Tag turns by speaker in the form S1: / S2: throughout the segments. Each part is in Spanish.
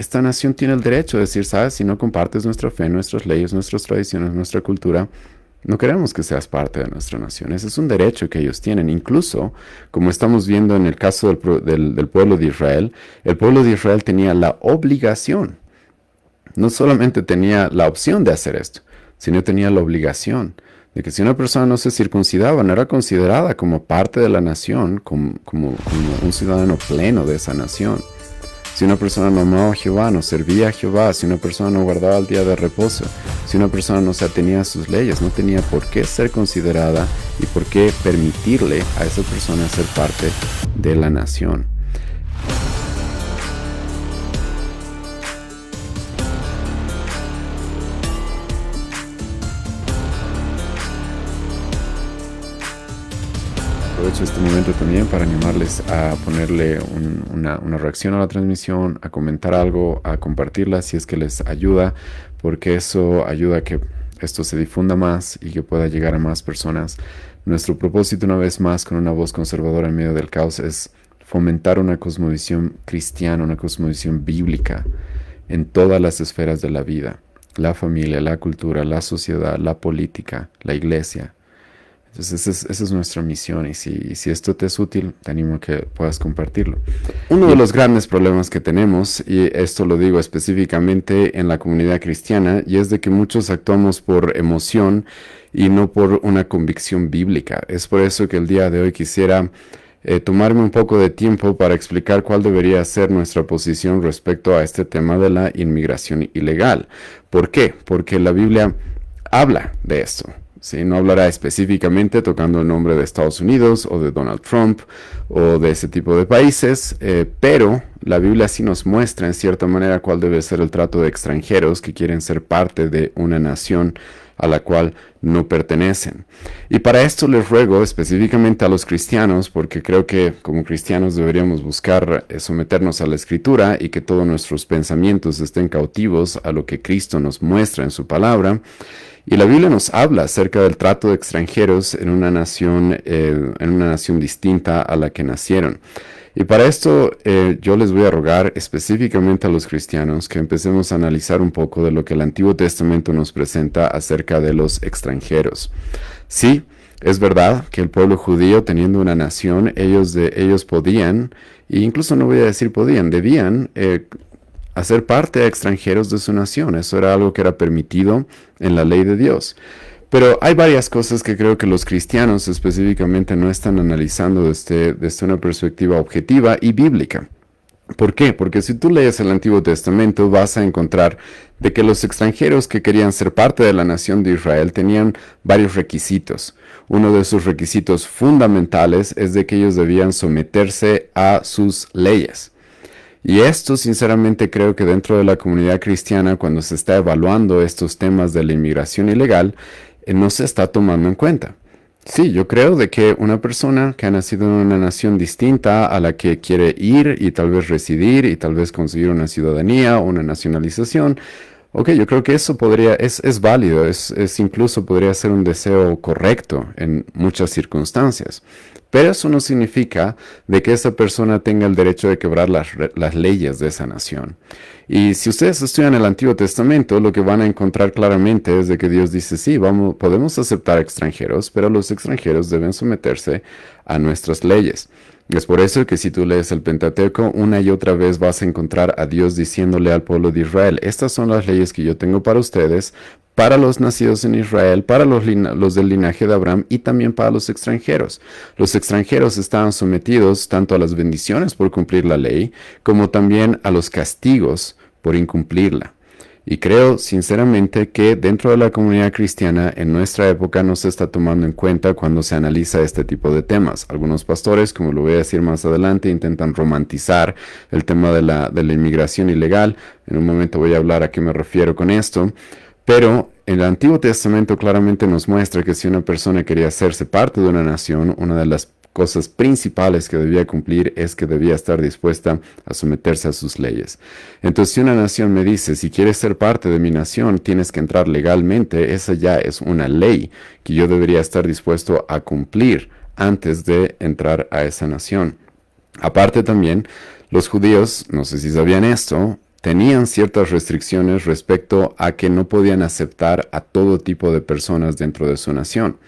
S1: esta nación tiene el derecho de decir, sabes, si no compartes nuestra fe, nuestras leyes, nuestras tradiciones, nuestra cultura, no queremos que seas parte de nuestra nación. Ese es un derecho que ellos tienen. Incluso, como estamos viendo en el caso del pueblo de Israel, el pueblo de Israel tenía la obligación, no solamente tenía la opción de hacer esto, sino tenía la obligación de que si una persona no se circuncidaba, no era considerada como parte de la nación, como un ciudadano pleno de esa nación. Si una persona no amaba a Jehová, no servía a Jehová, si una persona no guardaba el día de reposo, si una persona no se atenía a sus leyes, no tenía por qué ser considerada y por qué permitirle a esa persona ser parte de la nación. Aprovecho este momento también para animarles a ponerle una reacción a la transmisión, a comentar algo, a compartirla si es que les ayuda, porque eso ayuda a que esto se difunda más y que pueda llegar a más personas. Nuestro propósito, una vez más, con una voz conservadora en medio del caos, es fomentar una cosmovisión cristiana, una cosmovisión bíblica en todas las esferas de la vida: la familia, la cultura, la sociedad, la política, la iglesia. Entonces esa es nuestra misión, y si esto te es útil, te animo a que puedas compartirlo. Uno de los grandes problemas que tenemos, y esto lo digo específicamente en la comunidad cristiana, y es de que muchos actuamos por emoción y no por una convicción bíblica. Es por eso que el día de hoy quisiera tomarme un poco de tiempo para explicar cuál debería ser nuestra posición respecto a este tema de la inmigración ilegal. ¿Por qué? Porque la Biblia habla de esto. ¿Sí? No hablará específicamente tocando el nombre de Estados Unidos o de Donald Trump o de ese tipo de países, pero la Biblia sí nos muestra en cierta manera cuál debe ser el trato de extranjeros que quieren ser parte de una nación a la cual no pertenecen. Y para esto les ruego específicamente a los cristianos, porque creo que como cristianos deberíamos buscar someternos a la Escritura y que todos nuestros pensamientos estén cautivos a lo que Cristo nos muestra en su palabra. Y la Biblia nos habla acerca del trato de extranjeros en una nación distinta a la que nacieron. Y para esto yo les voy a rogar específicamente a los cristianos que empecemos a analizar un poco de lo que el Antiguo Testamento nos presenta acerca de los extranjeros. Sí, es verdad que el pueblo judío, teniendo una nación, ellos podían, e incluso no voy a decir podían, debían hacer parte de extranjeros de su nación. Eso era algo que era permitido en la ley de Dios. Pero hay varias cosas que creo que los cristianos específicamente no están analizando desde una perspectiva objetiva y bíblica. ¿Por qué? Porque si tú lees el Antiguo Testamento vas a encontrar de que los extranjeros que querían ser parte de la nación de Israel tenían varios requisitos. Uno de sus requisitos fundamentales es de que ellos debían someterse a sus leyes. Y esto, sinceramente, creo que dentro de la comunidad cristiana, cuando se está evaluando estos temas de la inmigración ilegal, no se está tomando en cuenta. Sí, yo creo de que una persona que ha nacido en una nación distinta a la que quiere ir y tal vez residir y tal vez conseguir una ciudadanía o una nacionalización, ok, yo creo que eso es válido, incluso podría ser un deseo correcto en muchas circunstancias. Pero eso no significa de que esa persona tenga el derecho de quebrar las leyes de esa nación. Y si ustedes estudian el Antiguo Testamento, lo que van a encontrar claramente es de que Dios dice, sí, podemos aceptar extranjeros, pero los extranjeros deben someterse a nuestras leyes. Es por eso que si tú lees el Pentateuco, una y otra vez vas a encontrar a Dios diciéndole al pueblo de Israel, estas son las leyes que yo tengo para ustedes, para los nacidos en Israel, para los del linaje de Abraham y también para los extranjeros. Los extranjeros estaban sometidos tanto a las bendiciones por cumplir la ley, como también a los castigos por incumplirla. Y creo sinceramente que dentro de la comunidad cristiana en nuestra época no se está tomando en cuenta cuando se analiza este tipo de temas. Algunos pastores, como lo voy a decir más adelante, intentan romantizar el tema de la inmigración ilegal. En un momento voy a hablar a qué me refiero con esto. Pero el Antiguo Testamento claramente nos muestra que si una persona quería hacerse parte de una nación, una de las cosas principales que debía cumplir es que debía estar dispuesta a someterse a sus leyes. Entonces, si una nación me dice, si quieres ser parte de mi nación, tienes que entrar legalmente, esa ya es una ley que yo debería estar dispuesto a cumplir antes de entrar a esa nación. Aparte también, los judíos, no sé si sabían esto, tenían ciertas restricciones respecto a que no podían aceptar a todo tipo de personas dentro de su nación.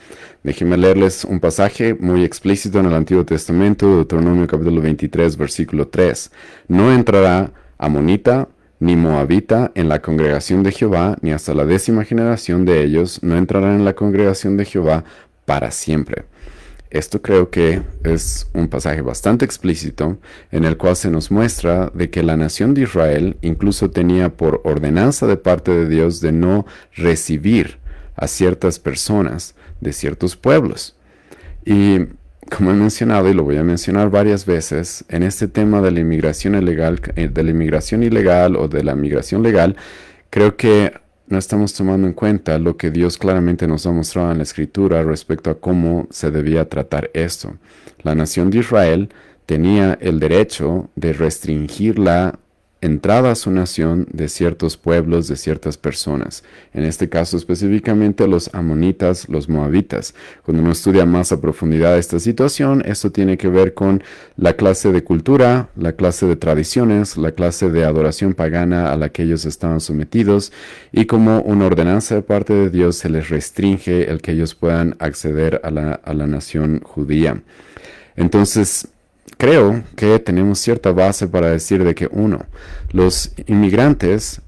S1: Déjenme leerles un pasaje muy explícito en el Antiguo Testamento, Deuteronomio capítulo 23, versículo 3. No entrará amonita ni moabita en la congregación de Jehová, ni hasta la 10ª generación de ellos no entrarán en la congregación de Jehová para siempre. Esto creo que es un pasaje bastante explícito en el cual se nos muestra de que la nación de Israel incluso tenía por ordenanza de parte de Dios de no recibir a ciertas personas de ciertos pueblos. Y como he mencionado, y lo voy a mencionar varias veces, en este tema de la inmigración ilegal, o de la migración legal, creo que no estamos tomando en cuenta lo que Dios claramente nos ha mostrado en la Escritura respecto a cómo se debía tratar esto. La nación de Israel tenía el derecho de restringir la entrada a su nación de ciertos pueblos, de ciertas personas. En este caso específicamente los amonitas, los moabitas. Cuando uno estudia más a profundidad esta situación, esto tiene que ver con la clase de cultura, la clase de tradiciones, la clase de adoración pagana a la que ellos estaban sometidos, y como una ordenanza de parte de Dios se les restringe el que ellos puedan acceder a la nación judía. Entonces, creo que tenemos cierta base para decir de que, uno, los inmigrantes,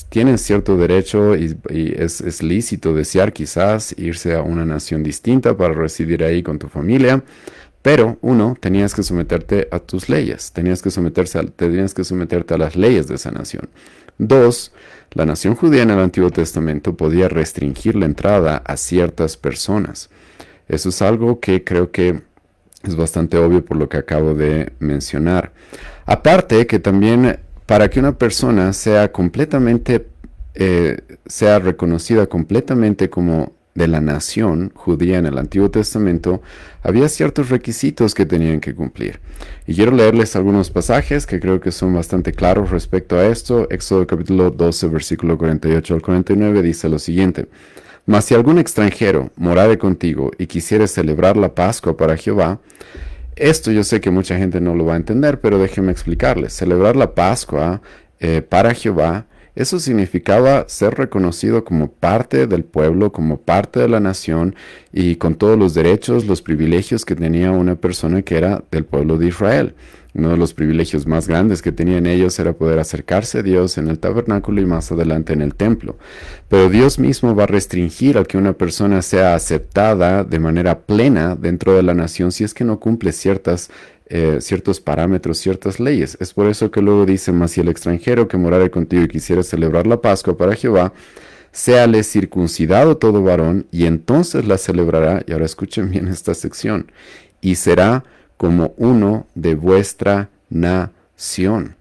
S1: tienen cierto derecho y es lícito desear quizás irse a una nación distinta para residir ahí con tu familia, pero uno, tenías que someterte a tus leyes, tenías que someterte a las leyes de esa nación. Dos, la nación judía en el Antiguo Testamento podía restringir la entrada a ciertas personas. Eso es algo que creo que es bastante obvio por lo que acabo de mencionar. Aparte que también para que una persona sea reconocida completamente como de la nación judía en el Antiguo Testamento, había ciertos requisitos que tenían que cumplir. Y quiero leerles algunos pasajes que creo que son bastante claros respecto a esto. Éxodo capítulo 12, versículo 48 al 49 dice lo siguiente: Mas si algún extranjero morare contigo y quisiere celebrar la Pascua para Jehová, esto yo sé que mucha gente no lo va a entender, pero déjenme explicarles. Celebrar la Pascua para Jehová, eso significaba ser reconocido como parte del pueblo, como parte de la nación y con todos los derechos, los privilegios que tenía una persona que era del pueblo de Israel. Uno de los privilegios más grandes que tenían ellos era poder acercarse a Dios en el tabernáculo y más adelante en el templo. Pero Dios mismo va a restringir a que una persona sea aceptada de manera plena dentro de la nación si es que no cumple ciertos parámetros, ciertas leyes. Es por eso que luego dice: Mas si el extranjero que morare contigo y quisiera celebrar la Pascua para Jehová, séale circuncidado todo varón, y entonces la celebrará. Y ahora escuchen bien esta sección: y será como uno de vuestra nación.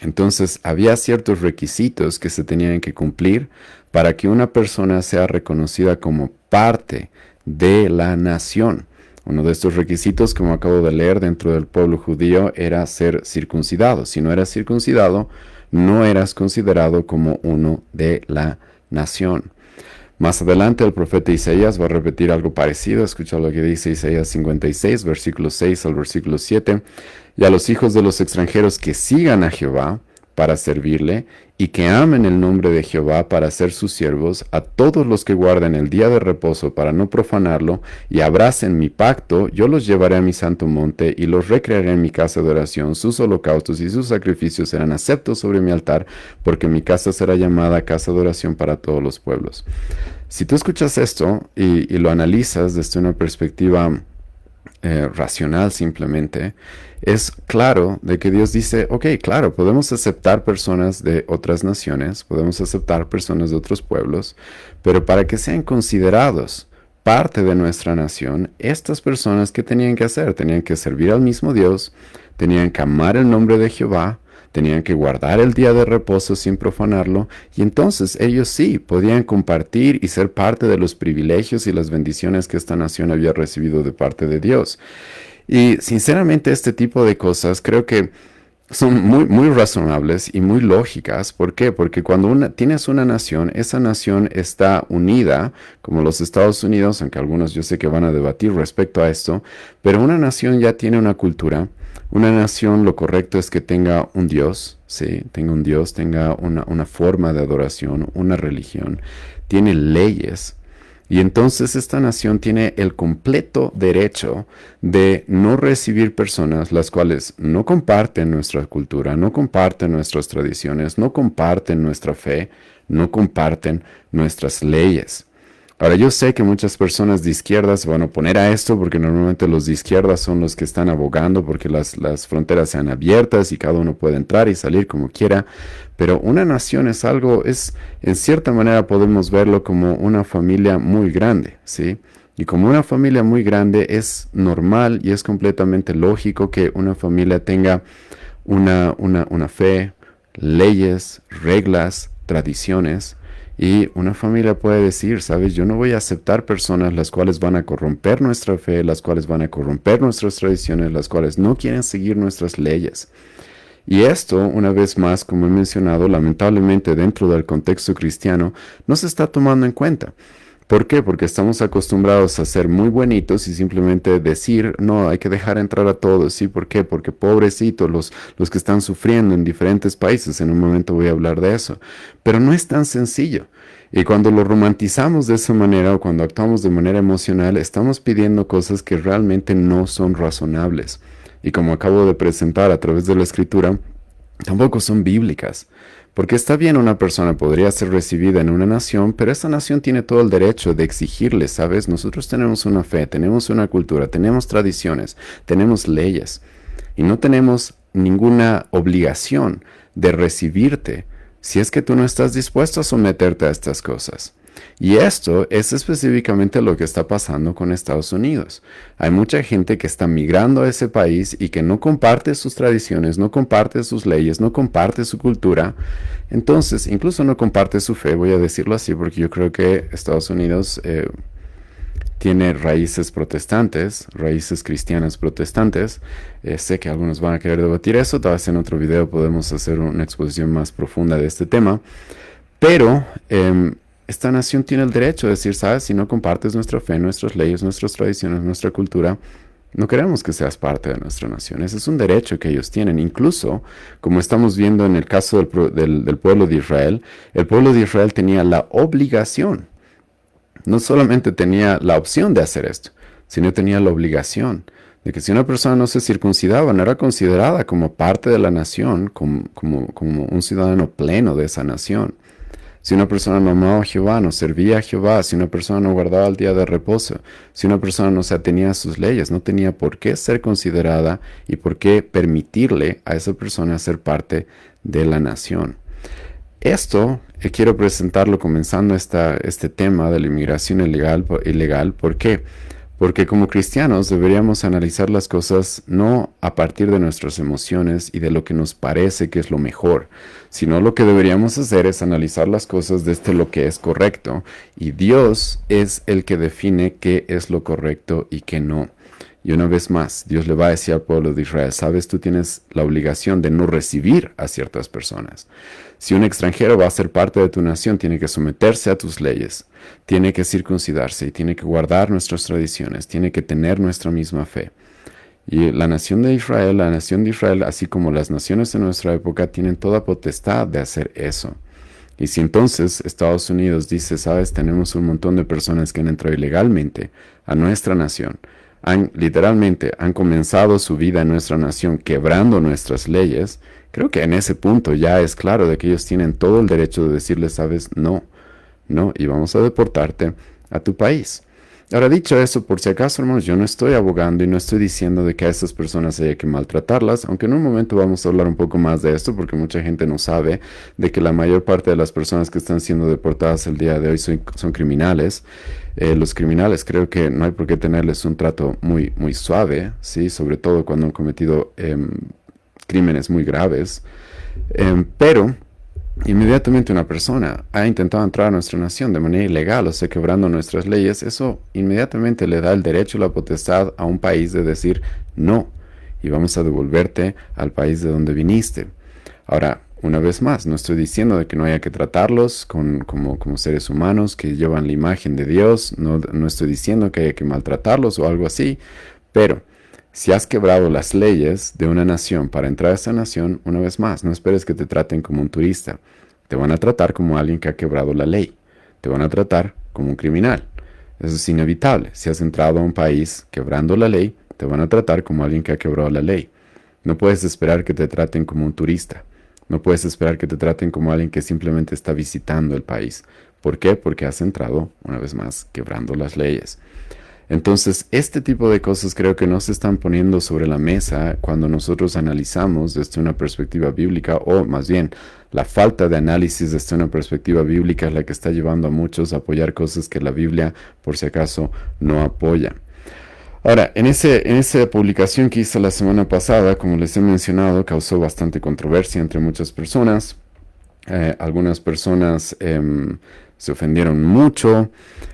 S1: Entonces, había ciertos requisitos que se tenían que cumplir para que una persona sea reconocida como parte de la nación. Uno de estos requisitos, como acabo de leer, dentro del pueblo judío era ser circuncidado. Si no eras circuncidado, no eras considerado como uno de la nación. Más adelante el profeta Isaías va a repetir algo parecido. Escucha lo que dice Isaías 56, versículo 6 al versículo 7. Y a los hijos de los extranjeros que sigan a Jehová para servirle, y que amen el nombre de Jehová para ser sus siervos, a todos los que guarden el día de reposo para no profanarlo, y abracen mi pacto, yo los llevaré a mi santo monte, y los recrearé en mi casa de oración. Sus holocaustos y sus sacrificios serán aceptos sobre mi altar, porque mi casa será llamada casa de oración para todos los pueblos. Si tú escuchas esto y lo analizas desde una perspectiva racional simplemente, es claro de que Dios dice: claro, podemos aceptar personas de otras naciones, podemos aceptar personas de otros pueblos, pero para que sean considerados parte de nuestra nación, estas personas, ¿qué tenían que hacer? Tenían que servir al mismo Dios, tenían que amar el nombre de Jehová, tenían que guardar el día de reposo sin profanarlo, y entonces ellos sí podían compartir y ser parte de los privilegios y las bendiciones que esta nación había recibido de parte de Dios. Y sinceramente este tipo de cosas creo que son muy, muy razonables y muy lógicas. ¿Por qué? Porque cuando tienes una nación, esa nación está unida, como los Estados Unidos, aunque algunos yo sé que van a debatir respecto a esto, pero una nación ya tiene una cultura, Una nación lo correcto es que tenga un Dios, ¿sí? Tenga un Dios, tenga una forma de adoración, una religión, tiene leyes. Y entonces esta nación tiene el completo derecho de no recibir personas las cuales no comparten nuestra cultura, no comparten nuestras tradiciones, no comparten nuestra fe, no comparten nuestras leyes. Ahora, yo sé que muchas personas de izquierda se van a oponer a esto porque normalmente los de izquierda son los que están abogando porque las fronteras sean abiertas y cada uno puede entrar y salir como quiera. Pero una nación es algo, en cierta manera podemos verlo como una familia muy grande, ¿sí? Y como una familia muy grande es normal y es completamente lógico que una familia tenga una fe, leyes, reglas, tradiciones. Y una familia puede decir, sabes, yo no voy a aceptar personas las cuales van a corromper nuestra fe, las cuales van a corromper nuestras tradiciones, las cuales no quieren seguir nuestras leyes. Y esto, una vez más, como he mencionado, lamentablemente dentro del contexto cristiano, no se está tomando en cuenta. ¿Por qué? Porque estamos acostumbrados a ser muy buenitos y simplemente decir, no, hay que dejar entrar a todos. ¿Sí? ¿Por qué? Porque pobrecitos los que están sufriendo en diferentes países. En un momento voy a hablar de eso. Pero no es tan sencillo. Y cuando lo romantizamos de esa manera o cuando actuamos de manera emocional, estamos pidiendo cosas que realmente no son razonables. Y como acabo de presentar a través de la escritura, tampoco son bíblicas. Porque está bien, una persona podría ser recibida en una nación, pero esa nación tiene todo el derecho de exigirle, ¿sabes? Nosotros tenemos una fe, tenemos una cultura, tenemos tradiciones, tenemos leyes, y no tenemos ninguna obligación de recibirte si es que tú no estás dispuesto a someterte a estas cosas. Y esto es específicamente lo que está pasando con Estados Unidos. Hay mucha gente que está migrando a ese país y que no comparte sus tradiciones, no comparte sus leyes, no comparte su cultura. Entonces, incluso no comparte su fe, voy a decirlo así, porque yo creo que Estados Unidos tiene raíces protestantes, raíces cristianas protestantes. Sé que algunos van a querer debatir eso, tal vez en otro video podemos hacer una exposición más profunda de este tema. Pero esta nación tiene el derecho de decir, sabes, si no compartes nuestra fe, nuestras leyes, nuestras tradiciones, nuestra cultura, no queremos que seas parte de nuestra nación. Ese es un derecho que ellos tienen. Incluso, como estamos viendo en el caso del pueblo de Israel, el pueblo de Israel tenía la obligación, no solamente tenía la opción de hacer esto, sino tenía la obligación de que si una persona no se circuncidaba, no era considerada como parte de la nación, como un ciudadano pleno de esa nación. Si una persona no amaba a Jehová, no servía a Jehová, si una persona no guardaba el día de reposo, si una persona no se atenía a sus leyes, no tenía por qué ser considerada y por qué permitirle a esa persona ser parte de la nación. Esto quiero presentarlo comenzando este tema de la inmigración ilegal. ¿Por qué? Porque como cristianos deberíamos analizar las cosas no a partir de nuestras emociones y de lo que nos parece que es lo mejor, sino lo que deberíamos hacer es analizar las cosas desde lo que es correcto. Y Dios es el que define qué es lo correcto y qué no. Y una vez más, Dios le va a decir al pueblo de Israel, sabes, tú tienes la obligación de no recibir a ciertas personas. Si un extranjero va a ser parte de tu nación, tiene que someterse a tus leyes, tiene que circuncidarse y tiene que guardar nuestras tradiciones, tiene que tener nuestra misma fe. Y la nación de Israel, así como las naciones de nuestra época, tienen toda potestad de hacer eso. Y si entonces Estados Unidos dice, sabes, tenemos un montón de personas que han entrado ilegalmente a nuestra nación, literalmente han comenzado su vida en nuestra nación quebrando nuestras leyes, creo que en ese punto ya es claro de que ellos tienen todo el derecho de decirles, sabes, no, y vamos a deportarte a tu país. Ahora, dicho eso, por si acaso, hermanos, yo no estoy abogando y no estoy diciendo de que a estas personas haya que maltratarlas, aunque en un momento vamos a hablar un poco más de esto, porque mucha gente no sabe de que la mayor parte de las personas que están siendo deportadas el día de hoy son criminales. Los criminales creo que no hay por qué tenerles un trato muy, muy suave, ¿sí? Sobre todo cuando han cometido crímenes muy graves. Pero inmediatamente una persona ha intentado entrar a nuestra nación de manera ilegal, o sea, quebrando nuestras leyes, eso inmediatamente le da el derecho, la potestad a un país de decir no, y vamos a devolverte al país de donde viniste. Ahora, una vez más, no estoy diciendo de que no haya que tratarlos como seres humanos que llevan la imagen de Dios, no estoy diciendo que haya que maltratarlos o algo así, pero Si has quebrado las leyes de una nación para entrar a esa nación, una vez más, no esperes que te traten como un turista. Te van a tratar como alguien que ha quebrado la ley. Te van a tratar como un criminal. Eso es inevitable. Si has entrado a un país quebrando la ley, te van a tratar como alguien que ha quebrado la ley. No puedes esperar que te traten como un turista. No puedes esperar que te traten como alguien que simplemente está visitando el país. ¿Por qué? Porque has entrado, una vez más, quebrando las leyes. Entonces, este tipo de cosas creo que no se están poniendo sobre la mesa cuando nosotros analizamos desde una perspectiva bíblica, o más bien, la falta de análisis desde una perspectiva bíblica es la que está llevando a muchos a apoyar cosas que la Biblia, por si acaso, no apoya. Ahora, en esa publicación que hice la semana pasada, como les he mencionado, causó bastante controversia entre muchas personas. Algunas personas se ofendieron mucho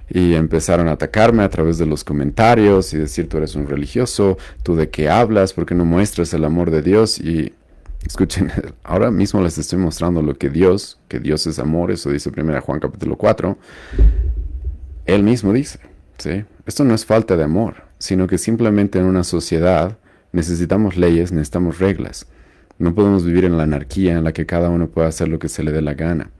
S1: y empezaron a atacarme a través de los comentarios y decir: tú eres un religioso, tú de qué hablas, por qué no muestras el amor de Dios. Y escuchen, ahora mismo les estoy mostrando lo que Dios es amor, eso dice 1 Juan capítulo 4, él mismo dice, ¿sí? Esto no es falta de amor, sino que simplemente en una sociedad necesitamos leyes, necesitamos reglas. No podemos vivir en la anarquía en la que cada uno pueda hacer lo que se le dé la gana.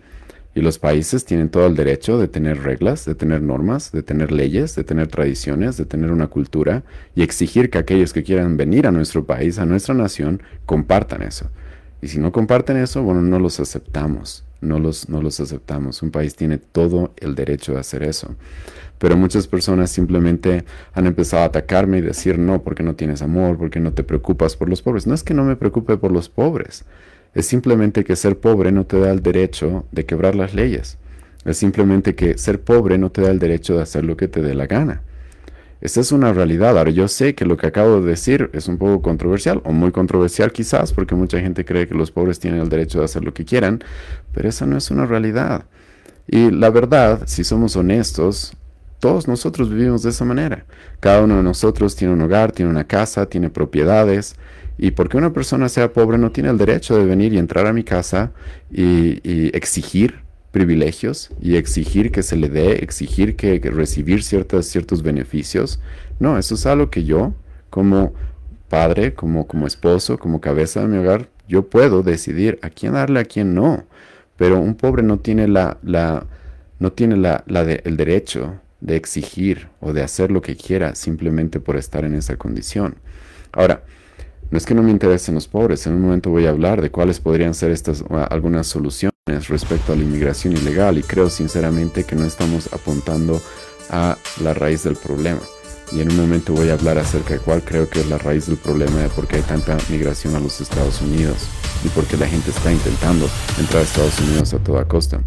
S1: Y los países tienen todo el derecho de tener reglas, de tener normas, de tener leyes, de tener tradiciones, de tener una cultura y exigir que aquellos que quieran venir a nuestro país, a nuestra nación, compartan eso. Y si no comparten eso, bueno, no los aceptamos, no los aceptamos. Un país tiene todo el derecho de hacer eso. Pero muchas personas simplemente han empezado a atacarme y decir: no, porque no tienes amor, porque no te preocupas por los pobres. No es que no me preocupe por los pobres. Es simplemente que ser pobre no te da el derecho de quebrar las leyes. Es simplemente que ser pobre no te da el derecho de hacer lo que te dé la gana. Esa es una realidad. Ahora, yo sé que lo que acabo de decir es un poco controversial, o muy controversial quizás, porque mucha gente cree que los pobres tienen el derecho de hacer lo que quieran, pero esa no es una realidad. Y la verdad, si somos honestos, todos nosotros vivimos de esa manera. Cada uno de nosotros tiene un hogar, tiene una casa, tiene propiedades. Y porque una persona sea pobre no tiene el derecho de venir y entrar a mi casa y exigir privilegios y exigir que se le dé, exigir que recibir ciertos beneficios. No, eso es algo que yo, como padre, como esposo, como cabeza de mi hogar, yo puedo decidir a quién darle, a quién no. Pero un pobre no tiene no tiene el derecho de exigir o de hacer lo que quiera simplemente por estar en esa condición. Ahora, no es que no me interesen los pobres, en un momento voy a hablar de cuáles podrían ser algunas soluciones respecto a la inmigración ilegal, y creo sinceramente que no estamos apuntando a la raíz del problema. Y en un momento voy a hablar acerca de cuál creo que es la raíz del problema de por qué hay tanta migración a los Estados Unidos y por qué la gente está intentando entrar a Estados Unidos a toda costa.